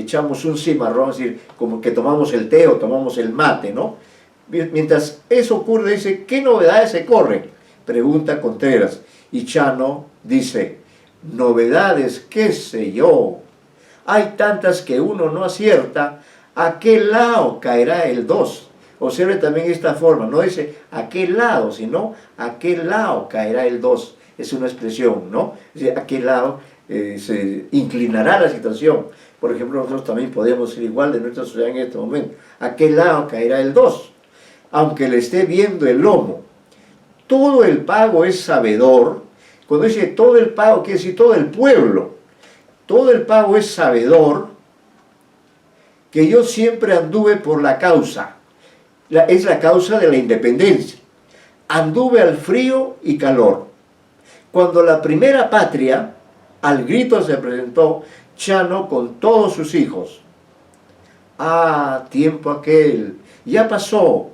echamos un cimarrón, es decir, como que tomamos el té o tomamos el mate, ¿no? Mientras eso ocurre, dice, ¿qué novedades se corren? Pregunta Contreras. Y Chano dice, novedades, qué sé yo. Hay tantas que uno no acierta, ¿a qué lado caerá el 2? Observe también esta forma, no dice a qué lado, sino a qué lado caerá el 2. Es una expresión, ¿no? Es decir, a qué lado se inclinará la situación. Por ejemplo, nosotros también podemos ser igual de nuestra sociedad en este momento. ¿A qué lado caerá el 2? Aunque le esté viendo el lomo. Todo el pago es sabedor. Cuando dice todo el pago, quiere decir todo el pueblo. Todo el pago es sabedor que yo siempre anduve por la causa. Es la causa de la independencia. Anduve al frío y calor. Cuando la primera patria, al grito se presentó Chano con todos sus hijos. Ah, tiempo aquel, ya pasó.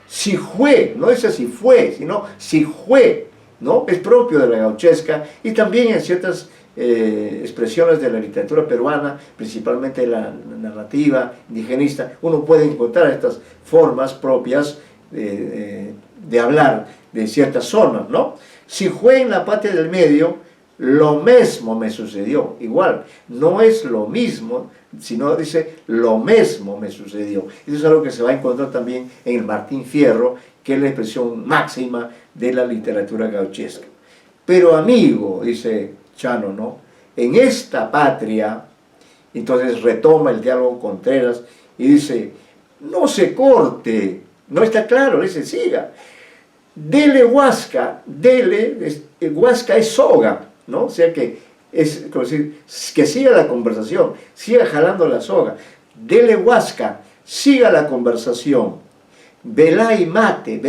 Si fue, no dice si fue, sino si fue, ¿no? Es propio de la gauchesca y también en ciertas expresiones de la literatura peruana, principalmente la narrativa indigenista, uno puede encontrar estas formas propias de hablar de ciertas zonas, ¿no? Si fue en la patria del medio, lo mismo me sucedió. Igual, no es lo mismo, sino dice, lo mismo me sucedió. Eso es algo que se va a encontrar también en el Martín Fierro, que es la expresión máxima de la literatura gauchesca. Pero amigo, dice Chano, ¿no? En esta patria, entonces retoma el diálogo Contreras y dice, no se corte, no está claro, dice, siga. Dele huasca, dele, huasca es soga, ¿no? O sea que es como decir, que siga la conversación, siga jalando la soga. Dele huasca, siga la conversación. Velay mate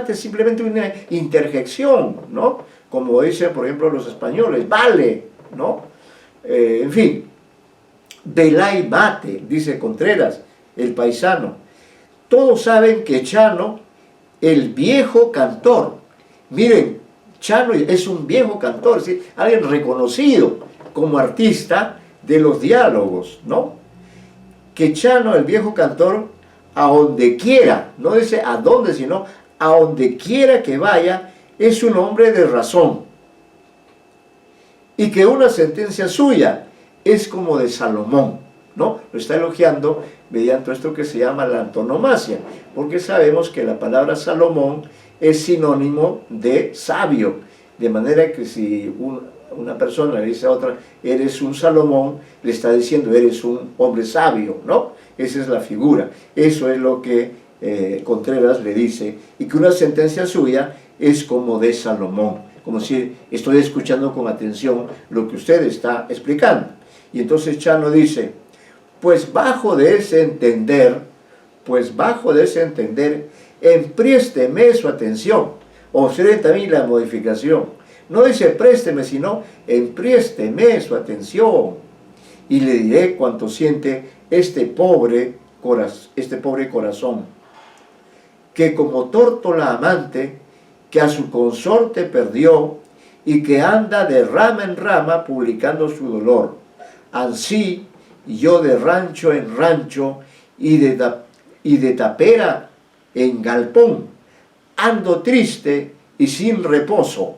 es simplemente una interjección, ¿no? Como dicen, por ejemplo, los españoles, vale, ¿no? En fin, velay mate, dice Contreras, el paisano. Todos saben que Chano, el viejo cantor, miren, Chano es un viejo cantor, es decir, alguien reconocido como artista de los diálogos, ¿no? Que Chano, el viejo cantor, a donde quiera, no dice a dónde, sino a donde quiera que vaya, es un hombre de razón. Y que una sentencia suya es como de Salomón, ¿no? Lo está elogiando mediante esto que se llama la antonomasia, porque sabemos que la palabra Salomón es sinónimo de sabio, de manera que si una persona le dice a otra, eres un Salomón, le está diciendo, eres un hombre sabio, ¿no? Esa es la figura, eso es lo que Contreras le dice, y que una sentencia suya es como de Salomón, como si estoy escuchando con atención lo que usted está explicando. Y entonces Chano dice, pues bajo de ese entender, emprésteme su atención. Observen también la modificación. No dice présteme, sino emprésteme su atención. Y le diré cuánto siente este pobre corazón, que como tórtola amante, que a su consorte perdió, y que anda de rama en rama publicando su dolor. Ansí, yo de rancho en rancho, y de tapera en galpón, ando triste y sin reposo,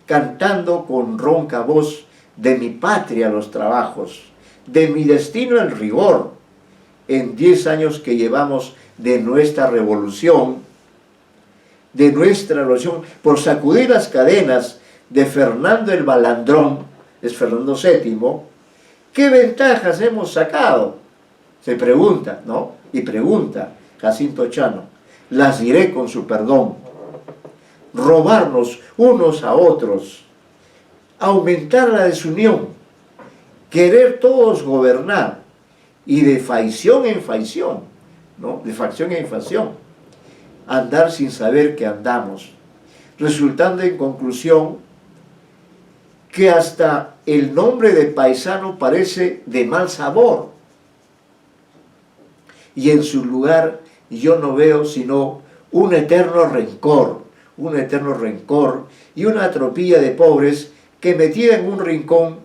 cantando con ronca voz de mi patria los trabajos, de mi destino el rigor, en 10 años que llevamos de nuestra revolución, por sacudir las cadenas de Fernando el Balandrón, es Fernando VII, ¿qué ventajas hemos sacado? Se pregunta, ¿no? Y pregunta Jacinto Chano, las diré con su perdón. Robarnos unos a otros, aumentar la desunión, querer todos gobernar, y de facción en facción, ¿no? De facción en facción, andar sin saber que andamos, resultando en conclusión que hasta el nombre de paisano parece de mal sabor, y en su lugar yo no veo sino un eterno rencor y una tropilla de pobres que metida en un rincón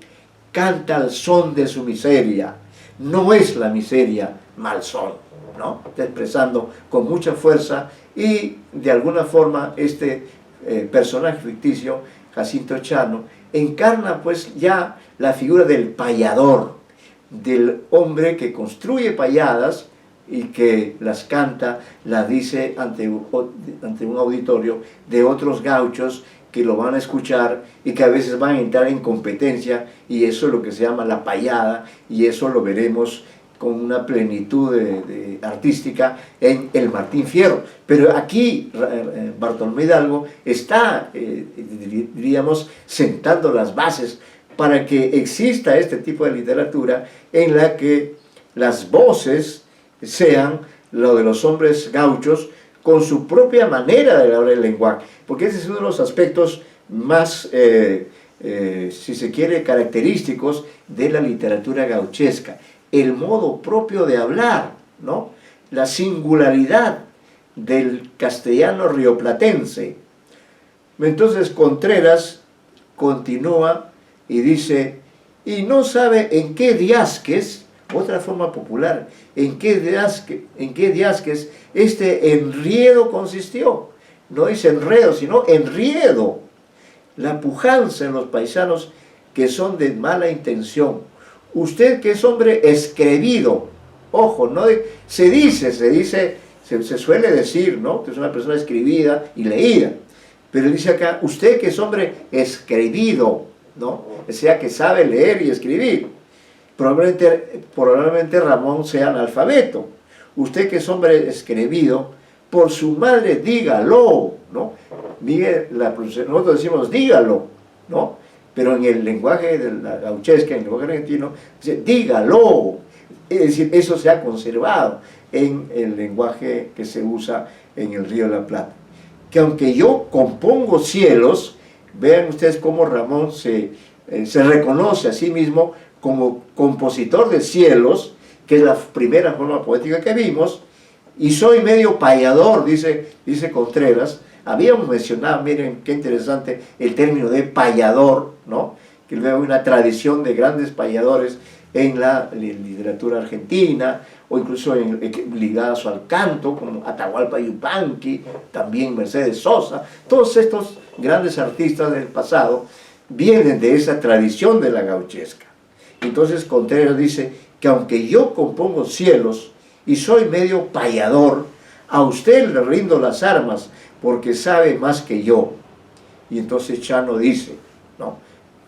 canta al son de su miseria, no es la miseria malsón, ¿no? Está expresando con mucha fuerza y de alguna forma este personaje ficticio, Jacinto Chano, encarna pues ya la figura del payador, del hombre que construye payadas y que las canta, las dice ante un auditorio de otros gauchos que lo van a escuchar y que a veces van a entrar en competencia, y eso es lo que se llama la payada, y eso lo veremos con una plenitud artística en el Martín Fierro. Pero aquí Bartolomé Hidalgo está, diríamos, sentando las bases para que exista este tipo de literatura en la que las voces sean lo de los hombres gauchos con su propia manera de hablar el lenguaje, porque ese es uno de los aspectos más, si se quiere, característicos de la literatura gauchesca, el modo propio de hablar, ¿no? La singularidad del castellano rioplatense. Entonces Contreras continúa y dice, y no sabe en qué diasques, otra forma popular, en qué diasques este enriedo consistió. No dice enredo, sino enriedo. La pujanza en los paisanos que son de mala intención. Usted que es hombre escrevido, ojo, no se suele decir, ¿no?, que es una persona escribida y leída, pero dice acá, usted que es hombre escrevido, ¿no?, o sea, que sabe leer y escribir. Probablemente Ramón sea analfabeto. Usted que es hombre escrevido, por su madre dígalo, ¿no? Mire, nosotros decimos dígalo, ¿no? Pero en el lenguaje de la gauchesca, en el lenguaje argentino, dice dígalo. Es decir, eso se ha conservado en el lenguaje que se usa en el Río de la Plata. Que aunque yo compongo cielos, vean ustedes cómo Ramón se reconoce a sí mismo como compositor de cielos, que es la primera forma poética que vimos, y soy medio payador, dice Contreras. Habíamos mencionado, miren qué interesante, el término de payador, ¿no?, que luego hay una tradición de grandes payadores en la literatura argentina, o incluso ligadas al canto, como Atahualpa Yupanqui, también Mercedes Sosa. Todos estos grandes artistas del pasado vienen de esa tradición de la gauchesca. Entonces Contreras dice que aunque yo compongo cielos y soy medio payador, a usted le rindo las armas porque sabe más que yo. Y entonces Chano dice, ¿no?,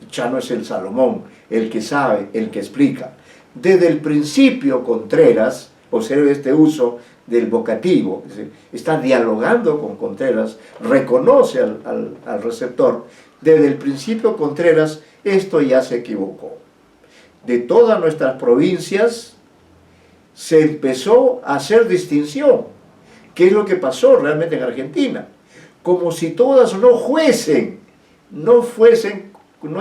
Chano es el Salomón, el que sabe, el que explica. Desde el principio Contreras, observe este uso del vocativo, es decir, está dialogando con Contreras, reconoce al receptor. Desde el principio Contreras, esto ya se equivocó. De todas nuestras provincias se empezó a hacer distinción. ¿Qué es lo que pasó realmente en Argentina? Como si todas no fuesen, no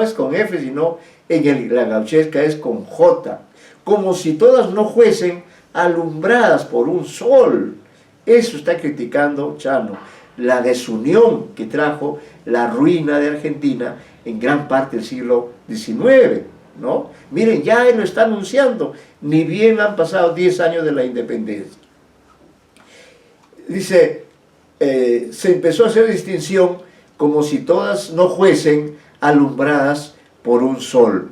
es con F, sino en la gauchesca es con J, como si todas no fuesen alumbradas por un sol. Eso está criticando Chano, la desunión que trajo la ruina de Argentina en gran parte del siglo XIX, ¿no? Miren, ya él lo está anunciando, ni bien han pasado 10 años de la independencia. Dice, se empezó a hacer distinción como si todas no fuesen alumbradas por un sol.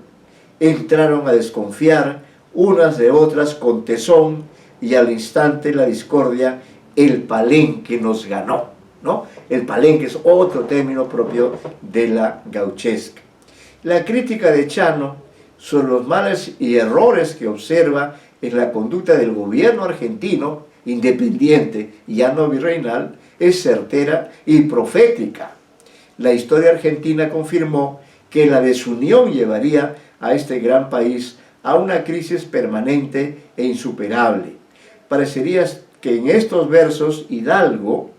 Entraron a desconfiar unas de otras con tesón, y al instante la discordia, el palenque nos ganó, ¿no? El palenque es otro término propio de la gauchesca. La crítica de Chano sobre los males y errores que observa en la conducta del gobierno argentino, independiente y ya no virreinal, es certera y profética. La historia argentina confirmó que la desunión llevaría a este gran país a una crisis permanente e insuperable. Parecería que en estos versos Hidalgo,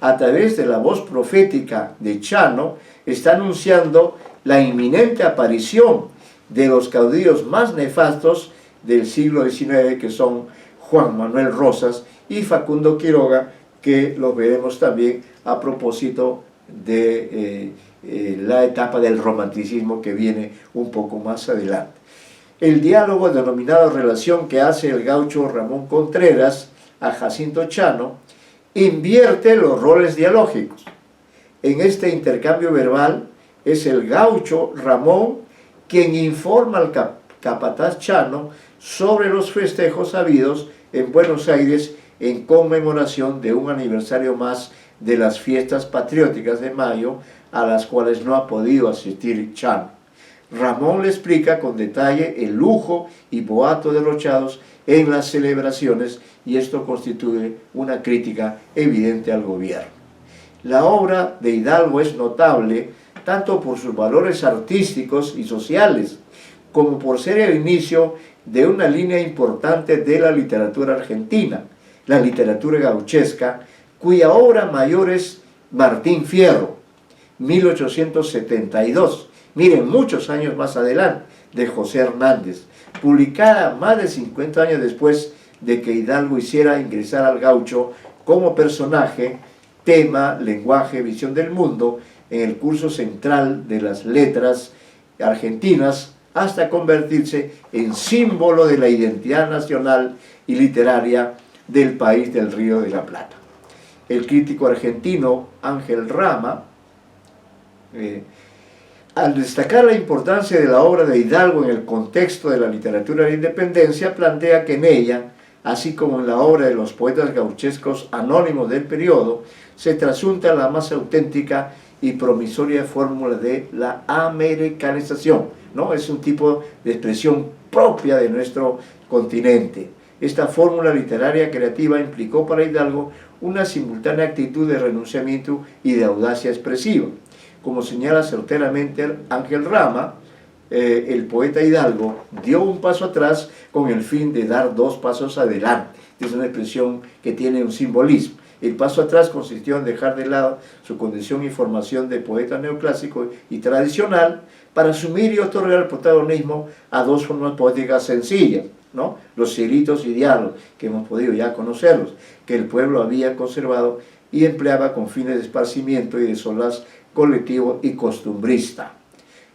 a través de la voz profética de Chano, está anunciando la inminente aparición de los caudillos más nefastos del siglo XIX, que son Juan Manuel Rosas y Facundo Quiroga, que los veremos también a propósito de la etapa del romanticismo que viene un poco más adelante. El diálogo denominado relación que hace el gaucho Ramón Contreras a Jacinto Chano invierte los roles dialógicos. En este intercambio verbal es el gaucho Ramón quien informa al capataz Chano sobre los festejos habidos en Buenos Aires en conmemoración de un aniversario más de las fiestas patrióticas de mayo a las cuales no ha podido asistir Chano. Ramón le explica con detalle el lujo y boato derrochados en las celebraciones y esto constituye una crítica evidente al gobierno. La obra de Hidalgo es notable tanto por sus valores artísticos y sociales como por ser el inicio de una línea importante de la literatura argentina, la literatura gauchesca, cuya obra mayor es Martín Fierro, 1872, miren, muchos años más adelante, de José Hernández, publicada más de 50 años después de que Hidalgo hiciera ingresar al gaucho como personaje, tema, lenguaje, visión del mundo, en el curso central de las letras argentinas, hasta convertirse en símbolo de la identidad nacional y literaria del país del Río de la Plata. El crítico argentino Ángel Rama, al destacar la importancia de la obra de Hidalgo en el contexto de la literatura de la independencia, plantea que en ella, así como en la obra de los poetas gauchescos anónimos del periodo, se trasunta la más auténtica y promisoria fórmula de la americanización, ¿no? Es un tipo de expresión propia de nuestro continente. Esta fórmula literaria creativa implicó para Hidalgo una simultánea actitud de renunciamiento y de audacia expresiva. Como señala certeramente Ángel Rama, el poeta Hidalgo dio un paso atrás con el fin de dar dos pasos adelante. Es una expresión que tiene un simbolismo. El paso atrás consistió en dejar de lado su condición y formación de poeta neoclásico y tradicional para asumir y otorgar el protagonismo a dos formas poéticas sencillas, ¿no? Los ciritos y diálogos, que hemos podido ya conocerlos, que el pueblo había conservado y empleaba con fines de esparcimiento y de solaz colectivo y costumbrista.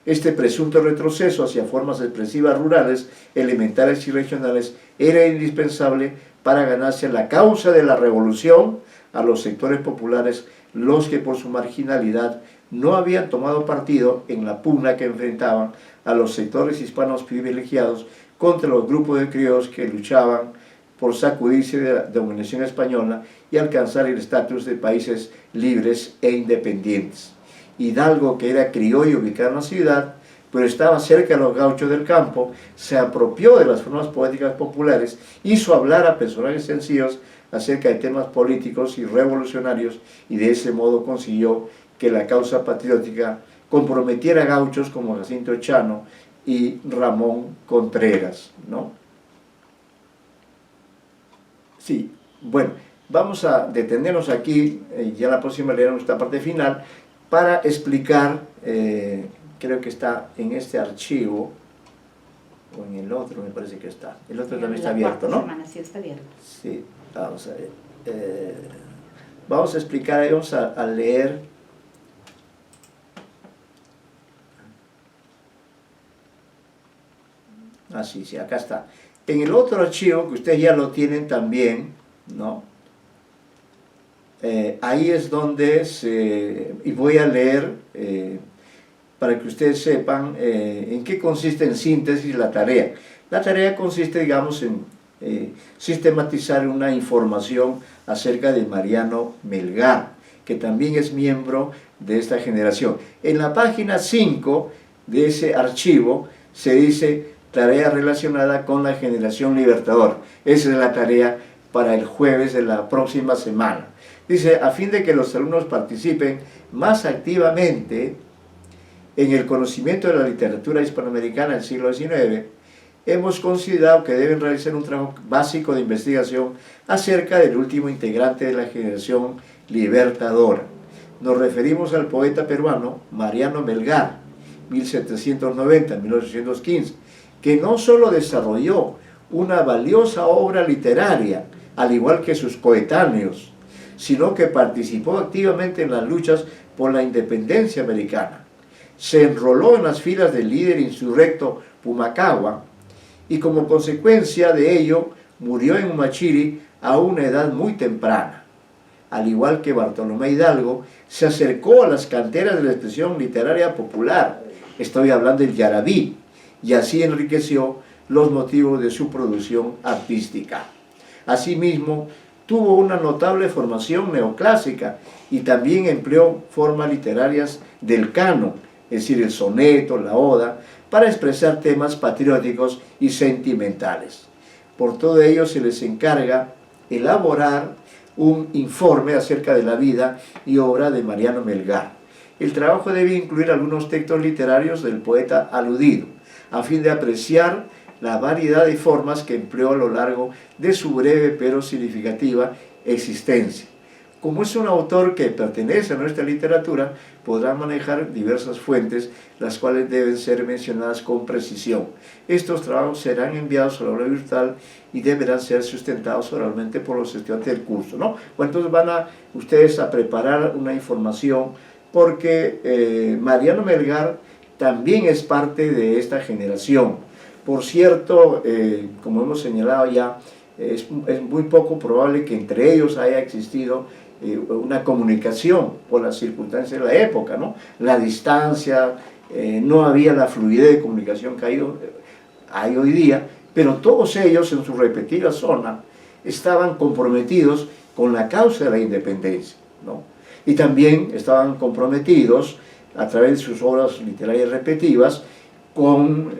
Este presunto retroceso hacia formas expresivas rurales, elementales y regionales era indispensable para ganarse la causa de la revolución a los sectores populares, los que por su marginalidad no habían tomado partido en la pugna que enfrentaban a los sectores hispanos privilegiados contra los grupos de criollos que luchaban por sacudirse de la dominación española y alcanzar el estatus de países libres e independientes. Hidalgo, que era criollo ubicado en la ciudad, pero estaba cerca de los gauchos del campo, se apropió de las formas poéticas populares, hizo hablar a personajes sencillos acerca de temas políticos y revolucionarios y de ese modo consiguió que la causa patriótica comprometiera a gauchos como Jacinto Chano y Ramón Contreras, ¿no? Sí, bueno, vamos a detenernos aquí, ya la próxima leeremos esta parte final, para explicar, creo que está en este archivo, o en el otro me parece que está, el otro también está abierto, ¿no? Sí, está abierto. Sí, vamos a ver, vamos a explicar, vamos a leer, sí, acá está. En el otro archivo, que ustedes ya lo tienen también, ¿no? Ahí es donde y voy a leer para que ustedes sepan en qué consiste en síntesis la tarea. La tarea consiste, digamos, en sistematizar una información acerca de Mariano Melgar, que también es miembro de esta generación. En la página 5 de ese archivo se dice tarea relacionada con la generación libertadora. Esa es la tarea para el jueves de la próxima semana. Dice, a fin de que los alumnos participen más activamente en el conocimiento de la literatura hispanoamericana del siglo XIX, hemos considerado que deben realizar un trabajo básico de investigación acerca del último integrante de la generación libertadora. Nos referimos al poeta peruano Mariano Melgar, 1790-1815, que no solo desarrolló una valiosa obra literaria, al igual que sus coetáneos, sino que participó activamente en las luchas por la independencia americana. Se enroló en las filas del líder insurrecto Pumacahua y como consecuencia de ello murió en Humachiri a una edad muy temprana. Al igual que Bartolomé Hidalgo, se acercó a las canteras de la expresión literaria popular, estoy hablando del yarabí, y así enriqueció los motivos de su producción artística. Asimismo, tuvo una notable formación neoclásica y también empleó formas literarias del canon, es decir, el soneto, la oda, para expresar temas patrióticos y sentimentales. Por todo ello se les encarga elaborar un informe acerca de la vida y obra de Mariano Melgar. El trabajo debe incluir algunos textos literarios del poeta aludido, a fin de apreciar la variedad de formas que empleó a lo largo de su breve pero significativa existencia. Como es un autor que pertenece a nuestra literatura, podrá manejar diversas fuentes, las cuales deben ser mencionadas con precisión. Estos trabajos serán enviados a la aula virtual y deberán ser sustentados oralmente por los estudiantes del curso, ¿no? Bueno, entonces van ustedes a preparar una información, porque Mariano Melgar también es parte de esta generación. Por cierto, como hemos señalado ya, es muy poco probable que entre ellos haya existido una comunicación por las circunstancias de la época, ¿no? La distancia, no había la fluidez de comunicación que hay hoy día, pero todos ellos en su respectiva zona estaban comprometidos con la causa de la independencia, ¿no? Y también estaban comprometidos a través de sus obras literarias respectivas con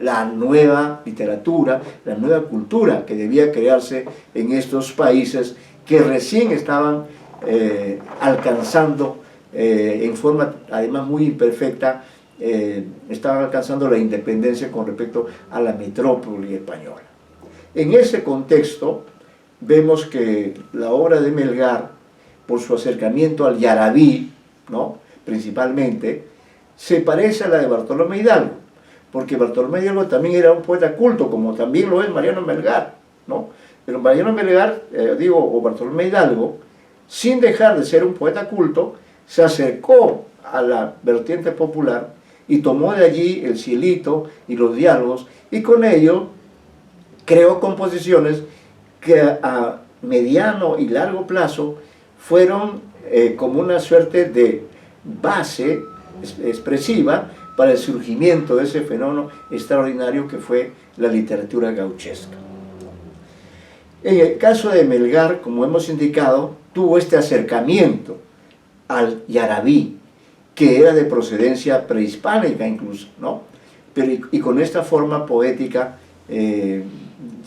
la nueva literatura, la nueva cultura que debía crearse en estos países que recién estaban alcanzando, en forma además muy imperfecta, estaban alcanzando la independencia con respecto a la metrópoli española. En ese contexto vemos que la obra de Melgar, por su acercamiento al yarabí, ¿no?, principalmente, se parece a la de Bartolomé Hidalgo, porque Bartolomé Hidalgo también era un poeta culto, como también lo es Mariano Melgar, ¿no? Pero Mariano Melgar, o Bartolomé Hidalgo, sin dejar de ser un poeta culto, se acercó a la vertiente popular y tomó de allí el cielito y los diálogos, y con ello creó composiciones que a mediano y largo plazo fueron como una suerte de base expresiva para el surgimiento de ese fenómeno extraordinario que fue la literatura gauchesca. En el caso de Melgar, como hemos indicado, tuvo este acercamiento al yarabí, que era de procedencia prehispánica incluso, ¿no? Pero, y con esta forma poética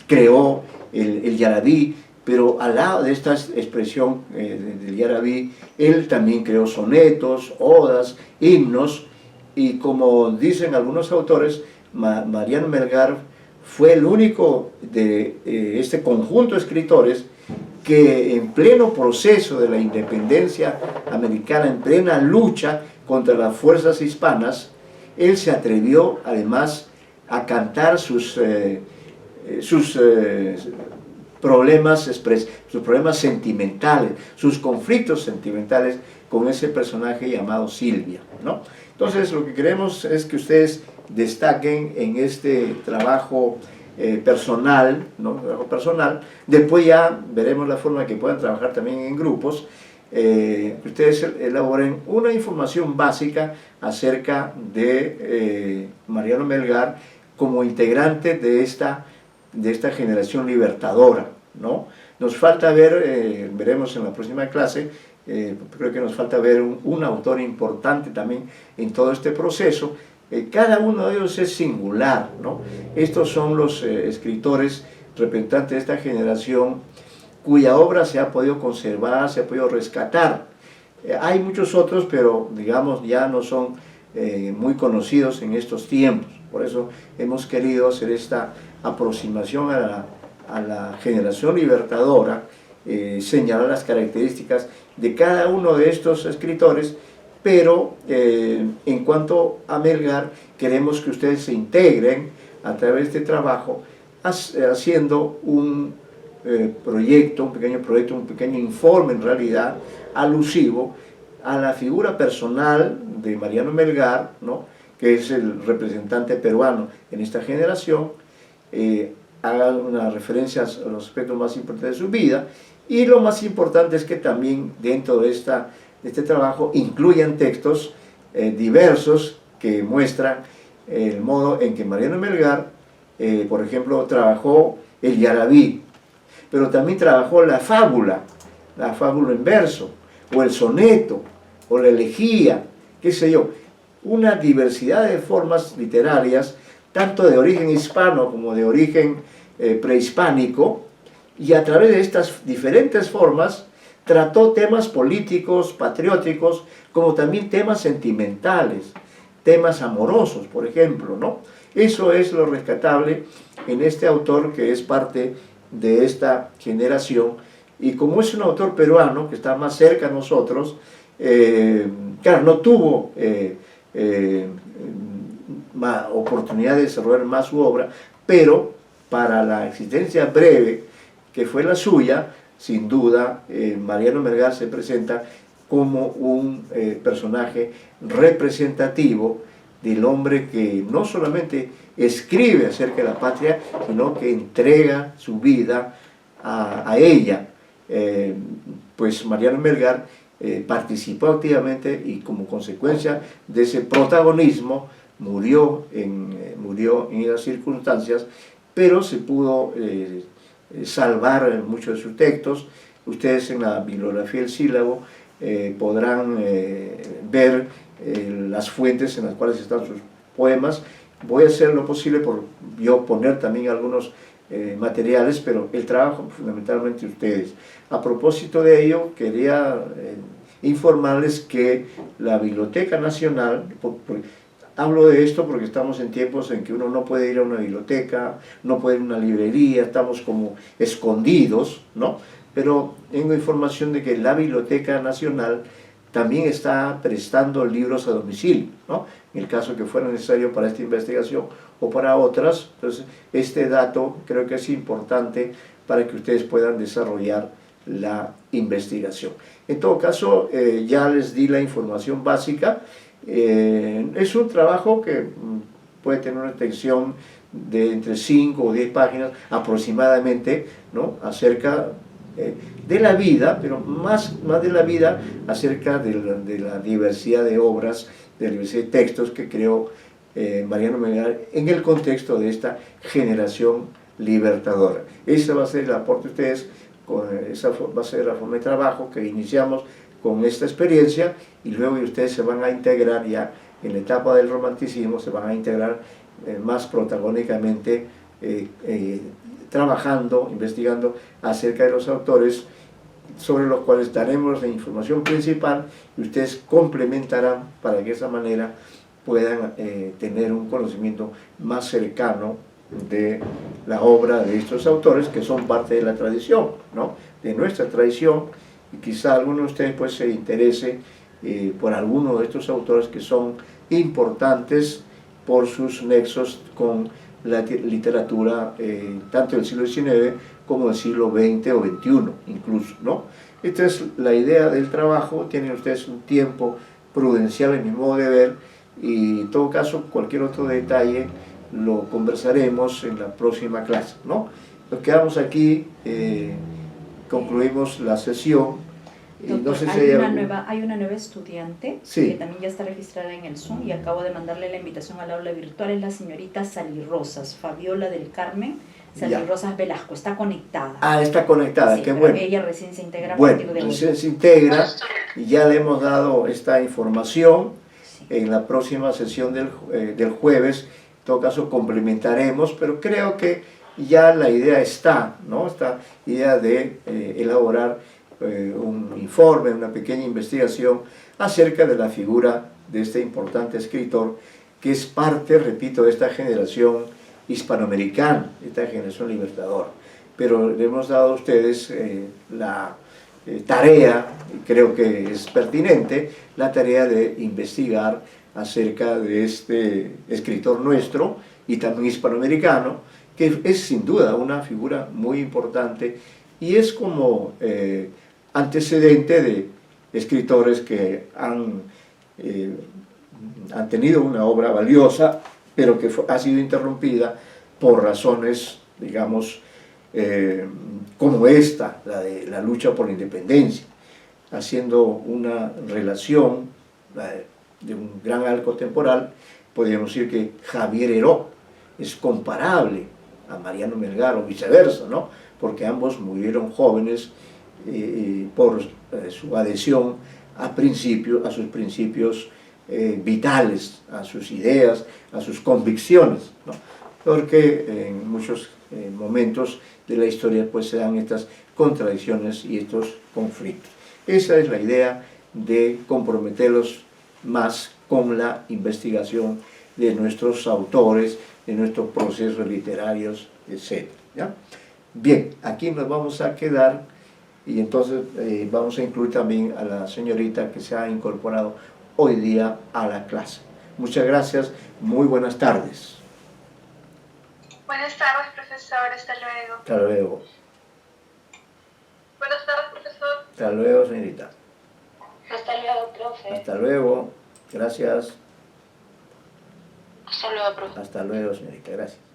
creó el yarabí, pero al lado de esta expresión del yarabí, él también creó sonetos, odas, himnos, y como dicen algunos autores, Mariano Melgar fue el único de este conjunto de escritores que en pleno proceso de la independencia americana, en plena lucha contra las fuerzas hispanas, él se atrevió además a cantar sus problemas sentimentales, sus conflictos sentimentales con ese personaje llamado Silvia, ¿no? Entonces lo que queremos es que ustedes destaquen en este trabajo personal, ¿no? Trabajo personal. Después ya veremos la forma que puedan trabajar también en grupos. Ustedes elaboren una información básica acerca de Mariano Melgar como integrante de esta generación libertadora, ¿no? Nos falta ver, veremos en la próxima clase, creo que nos falta ver un autor importante también en todo este proceso. Cada uno de ellos es singular, ¿no? Estos son los escritores representantes de esta generación cuya obra se ha podido conservar, se ha podido rescatar. Hay muchos otros, pero digamos ya no son muy conocidos en estos tiempos. Por eso hemos querido hacer esta aproximación a la generación libertadora, señalar las características de cada uno de estos escritores, pero en cuanto a Melgar, queremos que ustedes se integren a través de este trabajo, haciendo un proyecto, un pequeño informe en realidad, alusivo a la figura personal de Mariano Melgar, ¿no?, que es el representante peruano en esta generación, haga una referencia a los aspectos más importantes de su vida, y lo más importante es que también dentro de este trabajo incluyan textos diversos que muestran el modo en que Mariano Melgar, por ejemplo, trabajó el yarabí, pero también trabajó la fábula en verso, o el soneto, o la elegía, qué sé yo, una diversidad de formas literarias, tanto de origen hispano como de origen prehispánico, y a través de estas diferentes formas trató temas políticos, patrióticos, como también temas sentimentales, temas amorosos, por ejemplo, ¿no? Eso es lo rescatable en este autor que es parte de esta generación, y como es un autor peruano que está más cerca a nosotros, claro, no tuvo oportunidad de desarrollar más su obra, pero para la existencia breve que fue la suya, sin duda, Mariano Melgar se presenta como un personaje representativo del hombre que no solamente escribe acerca de la patria, sino que entrega su vida a ella. Pues Mariano Melgar participó activamente, y como consecuencia de ese protagonismo murió en esas circunstancias, pero se pudo salvar muchos de sus textos. Ustedes en la bibliografía del sílabo podrán ver las fuentes en las cuales están sus poemas. Voy a hacer lo posible por yo poner también algunos materiales, pero el trabajo fundamentalmente ustedes. A propósito de ello, quería informarles que la Biblioteca Nacional, hablo de esto porque estamos en tiempos en que uno no puede ir a una biblioteca, no puede ir a una librería, estamos como escondidos, ¿no? Pero tengo información de que la Biblioteca Nacional también está prestando libros a domicilio, ¿no? En el caso que fuera necesario para esta investigación o para otras. Entonces, este dato creo que es importante para que ustedes puedan desarrollar la investigación. En todo caso, ya les di la información básica. Es un trabajo que puede tener una extensión de entre 5 o 10 páginas aproximadamente, ¿no? Acerca de la vida, pero más de la vida, acerca de la diversidad de obras, de la diversidad de textos que creó Mariano Melgar en el contexto de esta generación libertadora. Ese va a ser el aporte de ustedes, esa va a ser la forma de trabajo que iniciamos con esta experiencia, y luego ustedes se van a integrar ya en la etapa del romanticismo, se van a integrar más protagónicamente trabajando, investigando acerca de los autores sobre los cuales daremos la información principal, y ustedes complementarán para que de esa manera puedan tener un conocimiento más cercano de la obra de estos autores, que son parte de la tradición, ¿no? De nuestra tradición, y quizá alguno de ustedes pues se interese por alguno de estos autores que son importantes por sus nexos con la literatura tanto del siglo XIX como del siglo XX o XXI incluso, ¿no? Esta es la idea del trabajo. Tienen ustedes un tiempo prudencial en mi modo de ver, y en todo caso cualquier otro detalle lo conversaremos en la próxima clase, ¿no? Nos quedamos aquí, concluimos la sesión. Doctor, no sé si hay una nueva estudiante, sí, que también ya está registrada en el Zoom, y acabo de mandarle la invitación al aula virtual. Es la señorita Sally Rosas, Fabiola del Carmen Sally Rosas Velasco. Está conectada. Ah, está conectada, sí, qué bueno. Ella recién se integra a bueno, partir de hoy. Recién se integra, y ya le hemos dado esta información. Sí. En la próxima sesión del jueves, en todo caso complementaremos, pero creo que ya la idea está, ¿no? Esta idea de elaborar un informe, una pequeña investigación acerca de la figura de este importante escritor, que es parte, repito, de esta generación hispanoamericana, de esta generación libertadora. Pero le hemos dado a ustedes la tarea, y creo que es pertinente, la tarea de investigar acerca de este escritor nuestro y también hispanoamericano, que es sin duda una figura muy importante, y es como antecedente de escritores que han tenido una obra valiosa, pero que ha sido interrumpida por razones, digamos, como esta, la de la lucha por la independencia, haciendo una relación de un gran arco temporal. Podríamos decir que Javier Heró es comparable a Mariano Melgar o viceversa, ¿no? Porque ambos murieron jóvenes por su adhesión a sus principios vitales, a sus ideas, a sus convicciones, ¿no? Porque en muchos momentos de la historia pues se dan estas contradicciones y estos conflictos. Esa es la idea de comprometerlos más con la investigación de nuestros autores, de nuestros procesos literarios, etc. ¿Ya? Bien, aquí nos vamos a quedar y entonces vamos a incluir también a la señorita que se ha incorporado hoy día a la clase. Muchas gracias, muy buenas tardes. Buenas tardes, profesor, hasta luego. Hasta luego. Buenas tardes, profesor. Hasta luego, señorita. Hasta luego, profe. Hasta luego, gracias. Hasta luego, profe. Hasta luego, señorita, gracias.